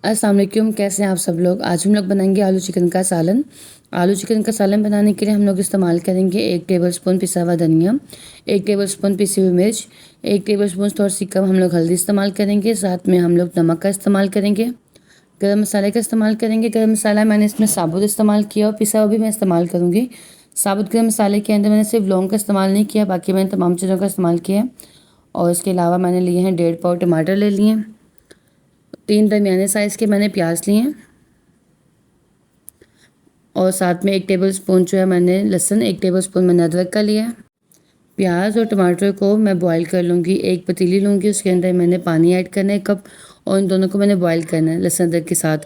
अस्सलाम वालेकुम, कैसे हैं आप सब लोग। आज हम लोग बनाएंगे आलू चिकन का सालन। आलू चिकन का सालन बनाने के लिए हम लोग इस्तेमाल करेंगे 1 टेबलस्पून पिसा हुआ धनिया, 1 टेबलस्पून पिसी हुई मिर्च, 1 टेबलस्पून थोड़ी सी कम हम लोग हल्दी इस्तेमाल करेंगे। साथ में हम लोग नमक का इस्तेमाल करेंगे, गरम मसाले का इस्तेमाल करेंगे। गरम मसाला मैंने इसमें साबुत इस्तेमाल किया और पिसा हुआ भी मैं इस्तेमाल करूँगी। साबुत गरम मसाले के अंदर मैंने सिर्फ लौंग का इस्तेमाल नहीं किया, बाकी मैंने तमाम चीज़ों का इस्तेमाल किया है। और इसके अलावा मैंने लिए हैं 1.5 पाव टमाटर ले लिए हैं, 3 दरमियाने साइज़ के मैंने प्याज लिए हैं और साथ में 1 टेबलस्पून जो है मैंने लहसुन, 1 टेबलस्पून मैंने अदरक का लिया है। प्याज और टमाटर को मैं बॉईल कर लूँगी। एक पतीली लूँगी, उसके अंदर मैंने पानी ऐड करना है 1 कप और इन दोनों को मैंने बॉईल करना है लहसुन अदरक के साथ।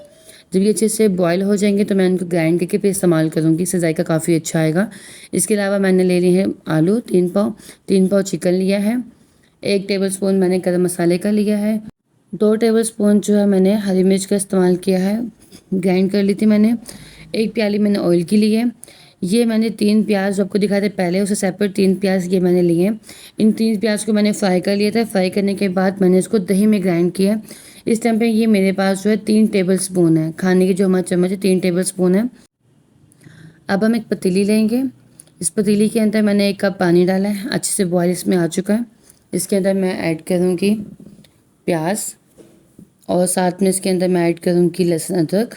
जब ये अच्छे से बॉईल हो जाएंगे तो मैं इनको ग्राइंड करके फिर इस्तेमाल करूँगी, इससे जायका काफ़ी अच्छा आएगा। इसके अलावा मैंने ले लिए हैं आलू 3 पाव चिकन लिया है, 1 टेबलस्पून मैंने गरम मसाले का लिया है, 2 टेबलस्पून जो है मैंने हरी मिर्च का इस्तेमाल किया है, ग्राइंड कर ली थी मैंने। 1 प्याली मैंने ऑयल की ली है। ये मैंने 3 प्याज जो आपको दिखाए थे पहले, उससे सेपरेट 3 प्याज ये मैंने लिए हैं। इन 3 प्याज को मैंने फ्राई कर लिया था। फ्राई करने के बाद मैंने इसको दही में ग्राइंड किया। इस टाइम पे ये मेरे पास जो है 3 टेबलस्पून है, खाने की जो हमारा चम्मच है 3 टेबलस्पून है। अब हम एक पतीली लेंगे। इस पतीली के अंदर मैंने 1 कप पानी डाला है, अच्छे से बॉयल इसमें आ चुका है। इसके अंदर मैं ऐड करूँगी प्याज और साथ में इसके अंदर मैं ऐड करूँगी लहसुन अदरक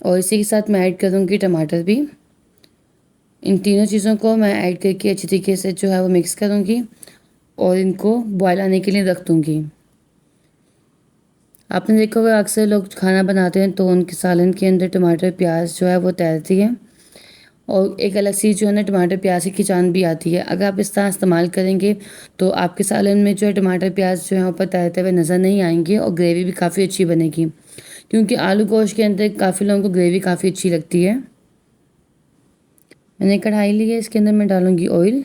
और इसी के साथ मैं ऐड करूँगी टमाटर भी। इन तीनों चीज़ों को मैं ऐड करके अच्छी तरीके से जो है वो मिक्स करूँगी और इनको बॉयल आने के लिए रख दूँगी। आपने देखा होगा अक्सर लोग खाना बनाते हैं तो उनके सालन के अंदर टमाटर प्याज जो है वो तैरती है और एक अलग सी जो है ना टमाटर प्याज की खिंचान भी आती है। अगर आप इस तरह इस्तेमाल करेंगे तो आपके सालन में जो है टमाटर प्याज जो है ऊपर तैरते हुए नज़र नहीं आएंगे और ग्रेवी भी काफ़ी अच्छी बनेगी, क्योंकि आलू गोश्त के अंदर काफ़ी लोगों को ग्रेवी काफ़ी अच्छी लगती है। मैंने कढ़ाई ली है, इसके अंदर मैं डालूँगी ऑयल।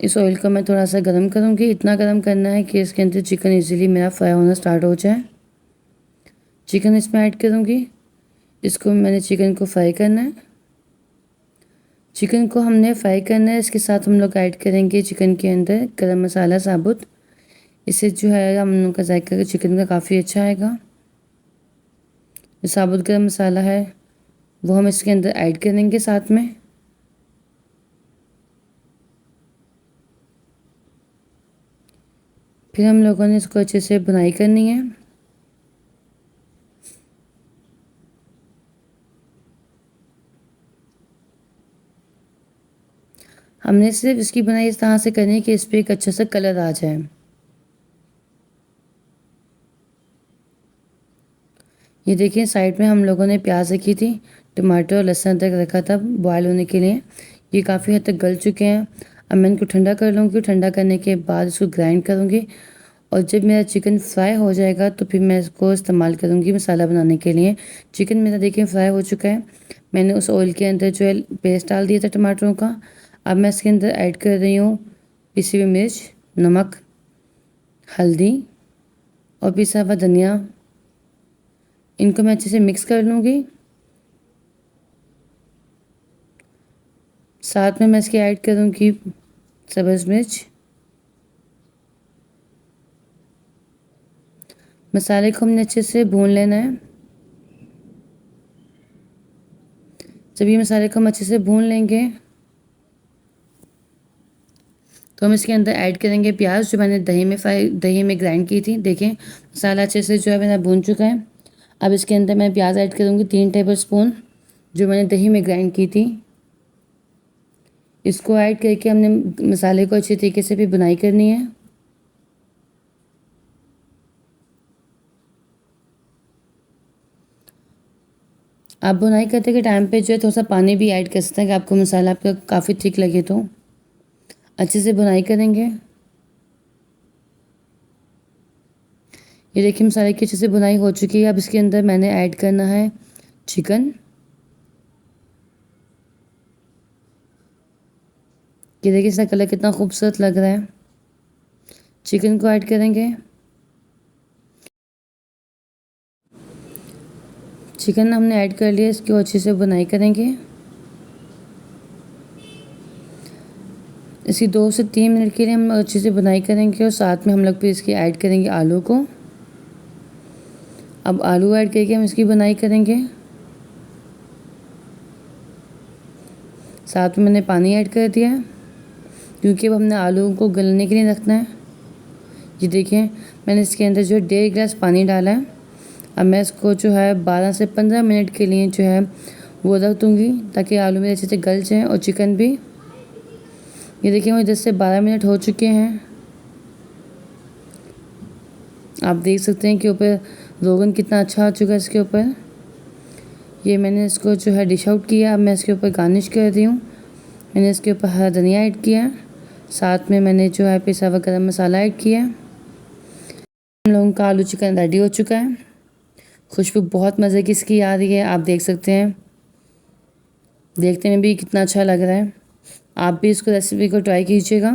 इस ऑयल को मैं थोड़ा सा गर्म करूँगी, इतना गर्म करना है कि इसके अंदर चिकन इजीली मेरा फ्राई होना स्टार्ट हो जाए। चिकन इसमें ऐड करूँगी। इसको मैंने चिकन को फ्राई करना है। चिकन को हमने फ्राई करना है। इसके साथ हम लोग ऐड करेंगे चिकन के अंदर गरम मसाला साबुत। इससे जो है हम लोग का जायका चिकन का काफ़ी अच्छा आएगा। जो साबुत गरम मसाला है वो हम इसके अंदर ऐड करेंगे साथ में। फिर हम लोगों ने इसको अच्छे से भुनाई करनी है। हमने सिर्फ इसकी बुनाई इस तरह से करनी है कि इस पर एक अच्छा सा कलर आ जाए। ये देखिए साइड में हम लोगों ने प्याज रखी थी, टमाटर और लहसुन अदरक रखा था बॉयल होने के लिए। ये काफ़ी हद तक गल चुके हैं। अब मैं इनको ठंडा कर लूँगी। ठंडा करने के बाद इसको ग्राइंड करूँगी और जब मेरा चिकन फ्राई हो जाएगा तो फिर मैं इसको इस्तेमाल करूँगी मसाला बनाने के लिए। चिकन मेरा देखिए फ्राई हो चुका है। मैंने उस ऑयल के अंदर जो है पेस्ट डाल दिया था टमाटरों का। अब मैं इसके अंदर ऐड कर रही हूँ पिसी हुई मिर्च, नमक, हल्दी और पिसा हुआ धनिया। इनको मैं अच्छे से मिक्स कर लूँगी। साथ में मैं इसकी ऐड करूँगी सब्ज़ मिर्च। मसाले को हमने अच्छे से भून लेना है। जब ये मसाले को हम अच्छे से भून लेंगे तो हम इसके अंदर ऐड करेंगे प्याज जो मैंने दही में ग्राइंड की थी। देखें मसाला अच्छे से जो है मेरा भून चुका है। अब इसके अंदर मैं प्याज ऐड करूँगी 3 टेबलस्पून जो मैंने दही में ग्राइंड की थी। इसको ऐड करके हमने मसाले को अच्छी तरीके से भी बुनाई करनी है। आप बुनाई करते के टाइम पे जो है थोड़ा सा पानी भी ऐड कर सकते हैं कि आपको मसाला आपका काफ़ी थिक लगे तो। अच्छे से बुनाई करेंगे। ये देखिए मसाले की अच्छे से बुनाई हो चुकी है। अब इसके अंदर मैंने ऐड करना है चिकन। ये देखिए इसका कलर कितना खूबसूरत लग रहा है। चिकन को ऐड करेंगे। चिकन हमने ऐड कर लिया, इसकी अच्छे से बुनाई करेंगे। इसकी 2 से 3 मिनट के लिए हम अच्छे से बुनाई करेंगे और साथ में हम लोग फिर इसकी ऐड करेंगे आलू को। अब आलू ऐड करके हम इसकी बुनाई करेंगे। साथ में मैंने पानी ऐड कर दिया है क्योंकि अब हमने आलू को गलने के लिए रखना है। ये देखिए मैंने इसके अंदर जो है 1.5 गिलास पानी डाला है। अब मैं इसको जो है 12 से 15 मिनट के लिए जो है वो रख दूँगी ताकि आलू मेरे अच्छे से गल जाए और चिकन भी। ये देखिए मुझे 10 से 12 मिनट हो चुके हैं। आप देख सकते हैं कि ऊपर रोगन कितना अच्छा आ चुका है इसके ऊपर। ये मैंने इसको जो है डिश आउट किया। अब मैं इसके ऊपर गार्निश कर रही हूँ। मैंने इसके ऊपर हरा धनिया ऐड किया, साथ में मैंने जो है पिसा हुआ गरम मसाला ऐड किया। हम लोगों का आलू चिकन रेडी हो चुका है। खुशबू बहुत मज़े की इसकी आ रही है, आप देख सकते हैं। देखने में भी कितना अच्छा लग रहा है। आप भी इसको रेसिपी को ट्राई कीजिएगा।